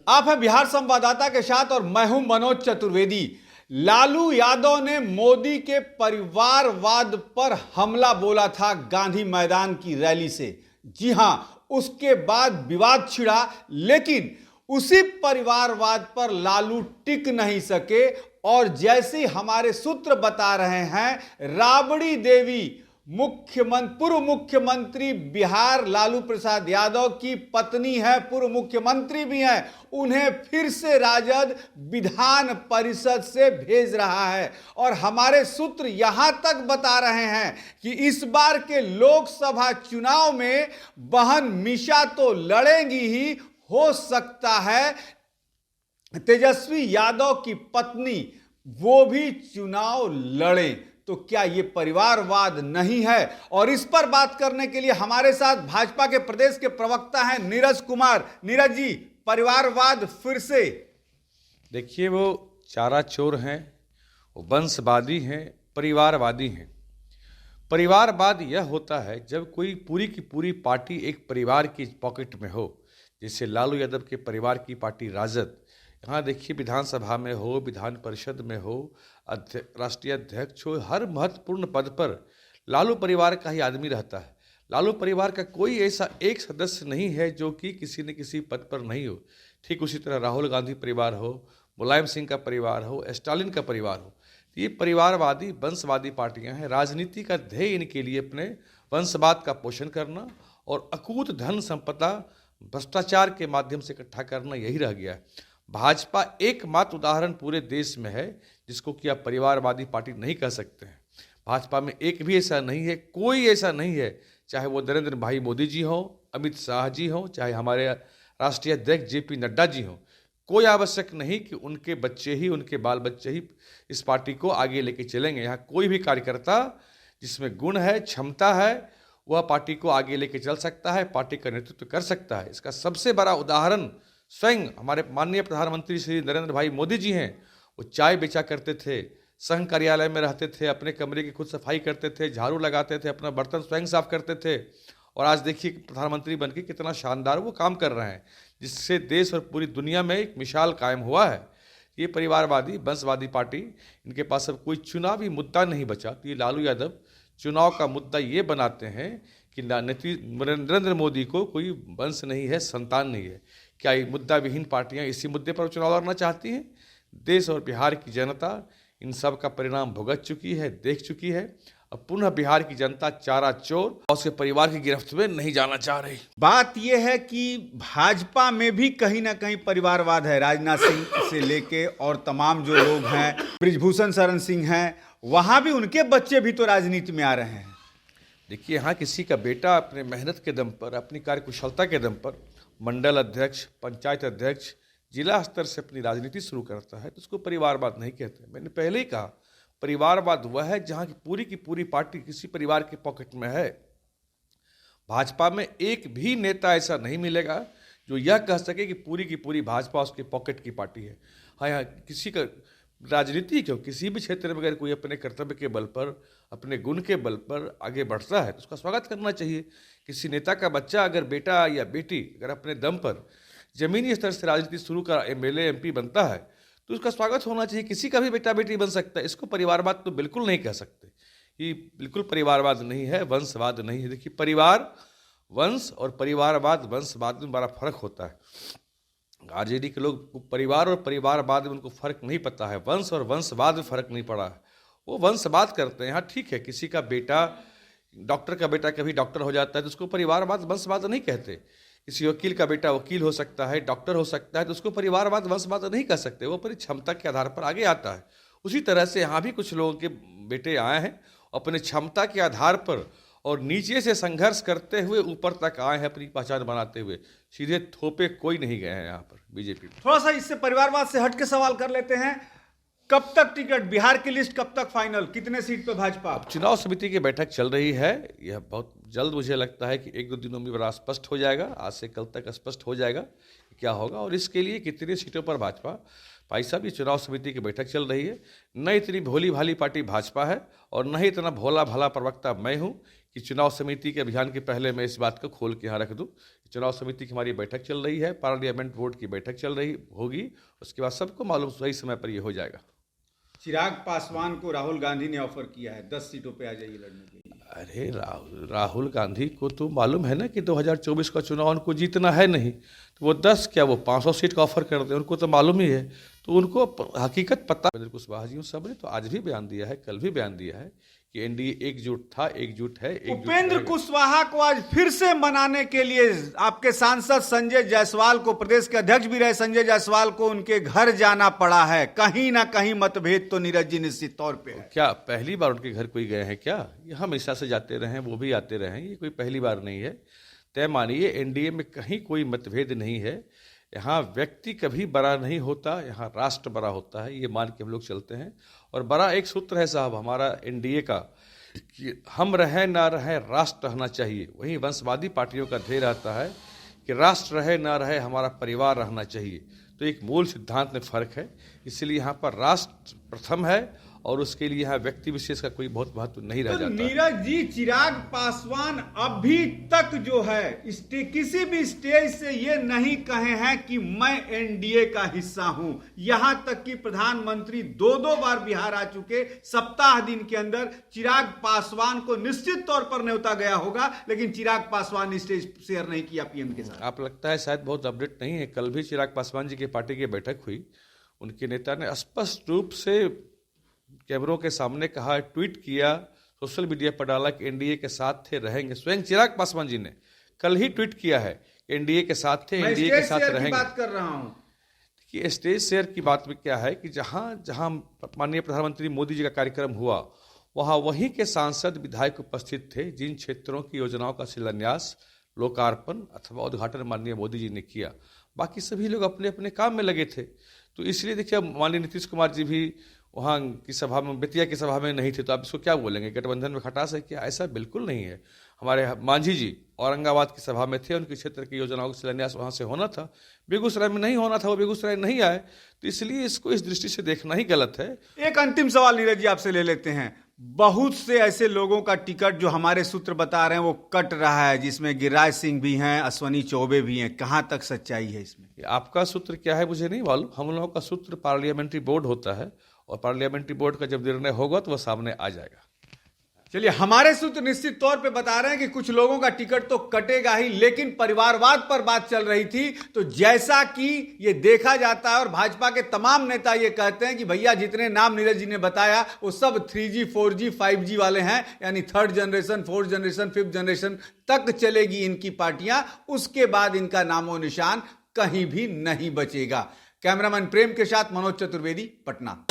आप हैं बिहार संवाददाता के साथ और मैं हूं मनोज चतुर्वेदी। लालू यादव ने मोदी के परिवारवाद पर हमला बोला था गांधी मैदान की रैली से। जी हां, उसके बाद विवाद छिड़ा, लेकिन उसी परिवारवाद पर लालू टिक नहीं सके और जैसे हमारे सूत्र बता रहे हैं, राबड़ी देवी पूर्व मुख्यमंत्री बिहार लालू प्रसाद यादव की पत्नी है, पूर्व मुख्यमंत्री भी हैं, उन्हें फिर से राजद विधान परिषद से भेज रहा है। और हमारे सूत्र यहां तक बता रहे हैं कि इस बार के लोकसभा चुनाव में बहन मीशा तो लड़ेंगी ही, हो सकता है तेजस्वी यादव की पत्नी वो भी चुनाव लड़े। तो क्या ये परिवारवाद नहीं है? और इस पर बात करने के लिए हमारे साथ भाजपा के प्रदेश के प्रवक्ता हैं नीरज कुमार। नीरज जी, परिवारवाद फिर से? देखिए, वो चारा चोर हैं, वो वंशवादी हैं, परिवारवादी हैं। परिवारवाद यह होता है जब कोई पूरी की पूरी पार्टी एक परिवार की पॉकेट में हो, जैसे लालू यादव के परिवार की पार्टी राजद। यहाँ देखिए, विधानसभा में हो, विधान परिषद में हो, राष्ट्रीय अध्यक्ष हो, हर महत्वपूर्ण पद पर लालू परिवार का ही आदमी रहता है। लालू परिवार का कोई ऐसा एक सदस्य नहीं है जो कि किसी न किसी पद पर नहीं हो। ठीक उसी तरह राहुल गांधी परिवार हो, मुलायम सिंह का परिवार हो, स्टालिन का परिवार हो, तो ये परिवारवादी वंशवादी पार्टियां हैं। राजनीति का ध्येय इनके लिए अपने वंशवाद का पोषण करना और अकूत धन संपदा भ्रष्टाचार के माध्यम से इकट्ठा करना, यही रह गया है। भाजपा एकमात्र उदाहरण पूरे देश में है जिसको कि आप परिवारवादी पार्टी नहीं कह सकते हैं। भाजपा में एक भी ऐसा नहीं है, कोई ऐसा नहीं है, चाहे वो नरेंद्र भाई मोदी जी हों, अमित शाह जी हों, चाहे हमारे राष्ट्रीय अध्यक्ष जेपी नड्डा जी हों। कोई आवश्यक नहीं कि उनके बच्चे ही, उनके बाल बच्चे ही इस पार्टी को आगे लेके चलेंगे। यहाँ कोई भी कार्यकर्ता जिसमें गुण है, क्षमता है, वह पार्टी को आगे लेके चल सकता है, पार्टी का नेतृत्व कर सकता है। इसका सबसे बड़ा उदाहरण स्वयं हमारे माननीय प्रधानमंत्री श्री नरेंद्र भाई मोदी जी हैं। वो चाय बेचा करते थे, संघ कार्यालय में रहते थे, अपने कमरे की खुद सफाई करते थे, झाड़ू लगाते थे, अपना बर्तन स्वयं साफ करते थे। और आज देखिए प्रधानमंत्री बनके कितना शानदार वो काम कर रहे हैं, जिससे देश और पूरी दुनिया में एक मिसाल कायम हुआ है। ये परिवारवादी वंशवादी पार्टी, इनके पास अब कोई चुनावी मुद्दा नहीं बचा। तो ये लालू यादव चुनाव का मुद्दा ये बनाते हैं कि नरेंद्र मोदी को कोई वंश नहीं है, संतान नहीं है। क्या ये मुद्दा विहीन पार्टियां इसी मुद्दे पर चुनाव लड़ना चाहती हैं? देश और बिहार की जनता इन सब का परिणाम भुगत चुकी है, देख चुकी है। अब पुनः बिहार की जनता चारा चोर और उसके परिवार की गिरफ्त में नहीं जाना चाह रही। बात यह है कि भाजपा में भी कहीं ना कहीं परिवारवाद है। राजनाथ सिंह से लेके और तमाम जो लोग हैं, ब्रिजभूषण शरण सिंह हैं, वहां भी उनके बच्चे भी तो राजनीति में आ रहे हैं। देखिए, यहाँ किसी का बेटा अपने मेहनत के दम पर, अपनी कार्यकुशलता के दम पर मंडल अध्यक्ष, पंचायत अध्यक्ष, जिला स्तर से अपनी राजनीति शुरू करता है, तो उसको परिवारवाद नहीं कहते। मैंने पहले ही कहा, परिवारवाद वह है जहाँ की पूरी पार्टी किसी परिवार के पॉकेट में है। भाजपा में एक भी नेता ऐसा नहीं मिलेगा जो यह कह सके कि पूरी भाजपा उसके पॉकेट की पार्टी है। हाँ, यहाँ किसी का राजनीति क्यों, किसी भी क्षेत्र में अगर कोई अपने कर्तव्य के बल पर, अपने गुण के बल पर आगे बढ़ता है तो उसका स्वागत करना चाहिए। किसी नेता का बच्चा अगर, बेटा या बेटी अगर अपने दम पर जमीनी स्तर से राजनीति शुरू कर एमएलए एमपी बनता है तो उसका स्वागत होना चाहिए। किसी का भी बेटा बेटी बन सकता है। इसको परिवारवाद तो बिल्कुल नहीं कह सकते। ये बिल्कुल परिवारवाद नहीं है, वंशवाद नहीं है। देखिए, परिवार वंश और परिवारवाद वंशवाद में बड़ा फर्क होता है। आरजेडी के लोग परिवार और परिवारवाद में उनको फर्क नहीं पता है, वंश और वंशवाद में फर्क नहीं पड़ा है, वो वंशवाद करते हैं। हाँ ठीक है, किसी का बेटा, डॉक्टर का बेटा कभी डॉक्टर हो जाता है तो उसको परिवारवाद वंशवाद नहीं कहते। किसी वकील का बेटा वकील हो सकता है, डॉक्टर हो सकता है, तो उसको परिवारवाद वंशवाद नहीं कह सकते। वो अपनी क्षमता के आधार पर आगे आता है। उसी तरह से यहाँ भी कुछ लोगों के बेटे आए हैं अपने क्षमता के आधार पर और नीचे से संघर्ष करते हुए ऊपर तक आए हैं, अपनी पहचान बनाते हुए। सीधे थोपे कोई नहीं गए हैं यहाँ पर बीजेपी में। थोड़ा सा इससे परिवारवाद से हट के सवाल कर लेते हैं, कब तक टिकट, बिहार की लिस्ट कब तक फाइनल, कितने सीट पे भाजपा? अब चुनाव समिति की बैठक चल रही है, यह बहुत जल्द मुझे लगता है कि 1-2 दिनों में बड़ा स्पष्ट हो जाएगा। आज से कल तक स्पष्ट हो जाएगा कि क्या होगा और इसके लिए कितनी सीटों पर भाजपा। भाई साहब, ये चुनाव समिति की बैठक चल रही है। न इतनी भोली भाली पार्टी भाजपा है और न ही इतना भोला भाला प्रवक्ता मैं हूँ कि चुनाव समिति के अभियान के पहले मैं इस बात को खोल के यहाँ रख दूं। चुनाव समिति की हमारी बैठक चल रही है, पार्लियामेंट बोर्ड की बैठक चल रही होगी, उसके बाद सबको मालूम सही समय पर ये हो जाएगा। चिराग पासवान को राहुल गांधी ने ऑफर किया है 10 सीटों पे आ जाइए लड़ने के लिए। अरे राहुल गांधी को तो मालूम है ना कि 2024 का चुनाव उनको जीतना है नहीं, तो वो 10 क्या वो 500 सीट का ऑफर कर दे, उनको तो मालूम ही है। तो उनको हकीकत पता। उपेंद्र कुशवाहा जी सब ने तो आज भी बयान दिया है, कल भी बयान दिया है कि एनडीए एकजुट था, एकजुट है, एकजुट उपेंद्र रहेगा। कुशवाहा को आज फिर से मनाने के लिए आपके सांसद संजय जायसवाल को, प्रदेश के अध्यक्ष भी रहे संजय जायसवाल को, उनके घर जाना पड़ा है। कहीं ना कहीं मतभेद तो नीरज जी निश्चित तौर पे है। क्या पहली बार उनके घर कोई गए हैं क्या? ये हमेशा से जाते रहे हैं, वो भी आते रहे हैं, ये कोई पहली बार नहीं है। तय मानिए एनडीए में कहीं कोई मतभेद नहीं है। यहाँ व्यक्ति कभी बड़ा नहीं होता, यहाँ राष्ट्र बड़ा होता है, ये मान के हम लोग चलते हैं। और बड़ा एक सूत्र है साहब हमारा एनडीए का कि हम रहें ना रहें, राष्ट्र रहना चाहिए। वहीं वंशवादी पार्टियों का ध्येय रहता है कि राष्ट्र रहे ना रहे, हमारा परिवार रहना चाहिए। तो एक मूल सिद्धांत में फर्क है, इसलिए यहाँ पर राष्ट्र प्रथम है और उसके लिए यहाँ व्यक्ति विशेष का कोई बहुत महत्व नहीं रह जाता। नीरज जी, चिराग पासवान अभी तक जो है किसी भी स्टेज से ये नहीं कहे हैं कि मैं एनडीए का हिस्सा हूं। यहां तक कि प्रधानमंत्री 2 बार बिहार आ चुके, सप्ताह दिन के अंदर चिराग पासवान को निश्चित तौर पर न्योता गया होगा, लेकिन चिराग पासवान ने स्टेज शेयर नहीं किया पीएम के साथ। आप लगता है शायद बहुत अपडेट नहीं है। कल भी चिराग पासवान जी की पार्टी की बैठक हुई, उनके नेता ने स्पष्ट रूप से कैमरों के सामने कहा, ट्वीट किया, सोशल मीडिया पर डाला कि एनडीए के साथ थे, रहेंगे। स्वयं चिराग पासवान जी ने कल ही ट्वीट किया है एनडीए के साथ थे, एनडीए के साथ रहेंगे। बात कर रहा हूं कि स्टेज शेयर की बात में क्या है कि जहां जहां माननीय प्रधानमंत्री मोदी जी का कार्यक्रम हुआ, वहां वहीं के सांसद विधायक उपस्थित थे। जिन क्षेत्रों की योजनाओं का शिलान्यास, लोकार्पण अथवा उद्घाटन माननीय मोदी जी ने किया, बाकी सभी लोग अपने अपने काम में लगे थे। तो इसलिए देखिए, माननीय नीतीश कुमार जी भी वहाँ की सभा में, बेतिया की सभा में नहीं थे, तो आप इसको क्या बोलेंगे, गठबंधन में खटास है क्या? ऐसा बिल्कुल नहीं है। हमारे मांझी जी औरंगाबाद की सभा में थे, उनके क्षेत्र की योजनाओं का शिलान्यास वहाँ से होना था, बेगूसराय में नहीं होना था, वो बेगूसराय नहीं आए। तो इसलिए इसको इस दृष्टि से देखना ही गलत है। एक अंतिम सवाल नीरज जी आपसे ले लेते हैं। बहुत से ऐसे लोगों का टिकट जो हमारे सूत्र बता रहे हैं वो कट रहा है, जिसमें गिरिराज सिंह भी हैं, अश्वनी चौबे भी हैं। कहां तक सच्चाई है इसमें? आपका सूत्र क्या है मुझे नहीं मालूम। हम लोगों का सूत्र पार्लियामेंट्री बोर्ड होता है और पार्लियामेंट्री बोर्ड का जब निर्णय होगा तो वह सामने आ जाएगा। चलिए, हमारे सूत्र निश्चित तौर पे बता रहे हैं कि कुछ लोगों का टिकट तो कटेगा ही, लेकिन परिवारवाद पर बात चल रही थी। तो जैसा कि ये देखा जाता है और भाजपा के तमाम नेता ये कहते हैं कि भैया जितने नाम नीरज जी ने बताया वो सब 3G 4G 5G वाले हैं, यानी 3rd generation 4th generation 5th generation तक चलेगी इनकी पार्टियां। उसके बाद इनका नामो निशान कहीं भी नहीं बचेगा। कैमरामैन प्रेम के साथ मनोज चतुर्वेदी, पटना।